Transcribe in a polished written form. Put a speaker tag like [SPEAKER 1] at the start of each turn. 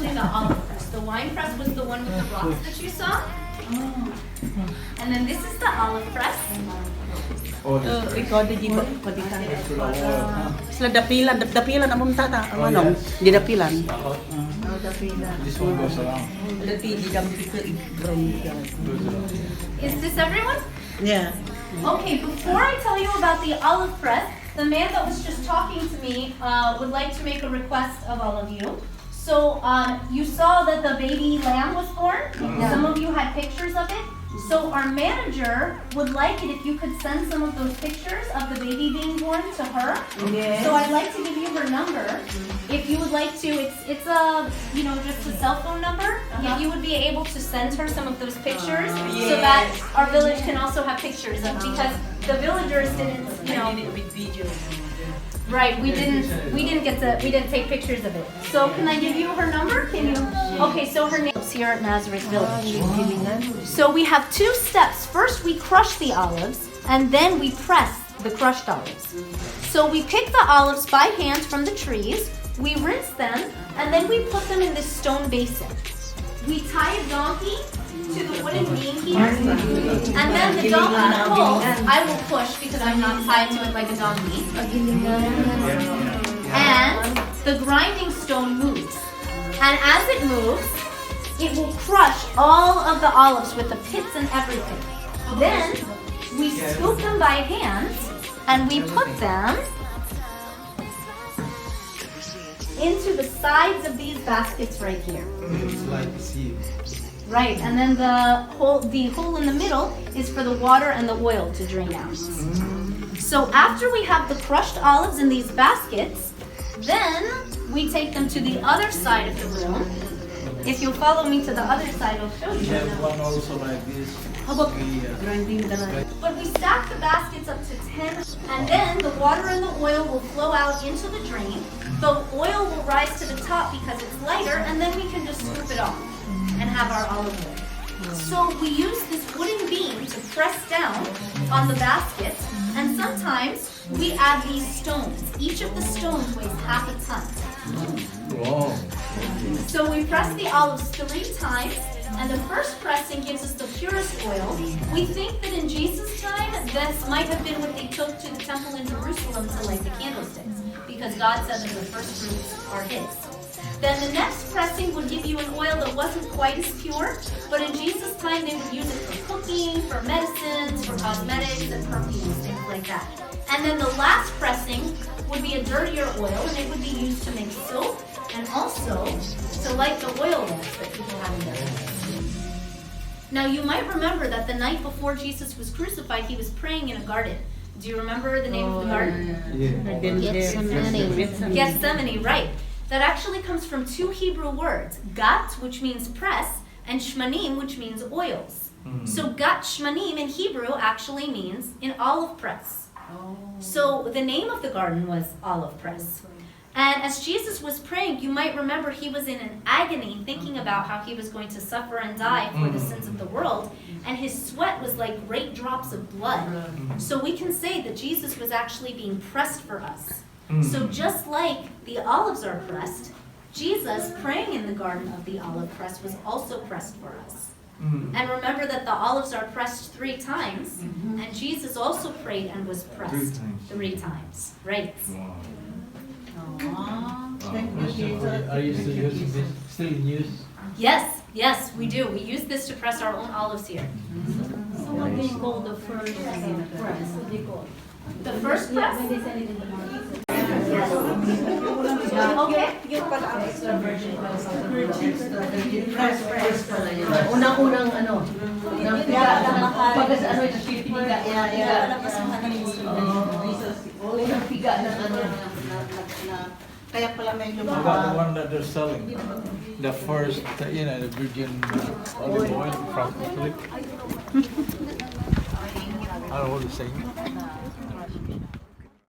[SPEAKER 1] actually the olive press. The wine press was the one with the rocks that you saw. And then this is the olive press.
[SPEAKER 2] Ikaw di ba padikan? Sila dapilan among tata. Ano? Di dapilan. Dapilan.
[SPEAKER 3] This one goes around.
[SPEAKER 1] Is this everyone?
[SPEAKER 2] Yeah.
[SPEAKER 1] Okay, before I tell you about the olive press, the man that was just talking to me would like to make a request of all of you. So you saw that the baby lamb was born. Some of you had pictures of it. So our manager would like it if you could send some of those pictures of the baby being born to her.
[SPEAKER 2] Yes.
[SPEAKER 1] So I'd like to give you her number. If you would like to, it's a just a cell phone number. If you would be able to send her some of those pictures, so that our village can also have pictures of, because the villagers didn't,
[SPEAKER 2] with video.
[SPEAKER 1] right? We didn't take pictures of it. So can I give you her number? Can you? Okay, so her name is here at Nazareth Village. So we have two steps. First, we crush the olives, and then we press the crushed olives. So we pick the olives by hand from the trees, we rinse them, and then we put them in this stone basin. We tie a donkey to the wooden beam here, and then the donkey pulls. I will push because I'm not tied to it like a donkey. And the grinding stone moves. And as it moves, it will crush all of the olives with the pits and everything. Then we scoop them by hand and we put them into the sides of these baskets right here.
[SPEAKER 3] It's like seed.
[SPEAKER 1] Right, and then the hole in the middle is for the water and the oil to drain out. So after we have the crushed olives in these baskets, then we take them to the other side of the room. If you'll follow me to the other side, I'll show
[SPEAKER 3] We
[SPEAKER 1] you.
[SPEAKER 3] have one also like this.
[SPEAKER 1] How about
[SPEAKER 2] Grinding the line.
[SPEAKER 1] But we stack the baskets up to 10, and then the water and the oil will flow out into the drain. The oil will rise to the top because it's lighter, and then we can just scoop it off and have our olive oil. So we use this wooden beam to press down on the basket, and sometimes we add these stones. Each of the stones weighs half a ton.
[SPEAKER 3] Wow.
[SPEAKER 1] So we press the olives 3 times, and the first pressing gives us the purest oil. We think that in Jesus' time, this might have been what they took to the temple in Jerusalem to light the candlesticks, because God said that the first fruits are His. Then the next pressing would give you an oil that wasn't quite as pure, but in Jesus' time they would use it for cooking, for medicines, for cosmetics, and perfumes, things like that. And then the last pressing would be a dirtier oil, and it would be used to make soap and also to light the oil lamps that people have in their homes. Now you might remember that the night before Jesus was crucified, He was praying in a garden. Do you remember the name of the garden? Gethsemane, right. That actually comes from 2 Hebrew words, gat, which means press, and shmanim, which means oils. So gat shmanim in Hebrew actually means an olive press. So the name of the garden was olive press. And as Jesus was praying, you might remember He was in an agony thinking about how He was going to suffer and die for the sins of the world, and His sweat was like great drops of blood. So we can say that Jesus was actually being pressed for us. So just like the olives are pressed, Jesus, praying in the Garden of the Olive Press, was also pressed for us. And remember that the olives are pressed 3 times, and Jesus also prayed and was pressed 3 times. Right.
[SPEAKER 3] Are you still using this? Still in use?
[SPEAKER 1] Yes, we do. We use this to press our own olives here.
[SPEAKER 4] So what do you call the first press? What do you call it?
[SPEAKER 1] The first press?
[SPEAKER 4] When they send it in the market.
[SPEAKER 1] Okay.
[SPEAKER 4] Yung pala ang extra virgin
[SPEAKER 2] Press pala yun. Unang-unang pagka sa ito, piga. Unang piga ng kaya pala medyo
[SPEAKER 3] About the one that they're selling. The first, the virgin olive oil from Italy. I don't know what you're saying.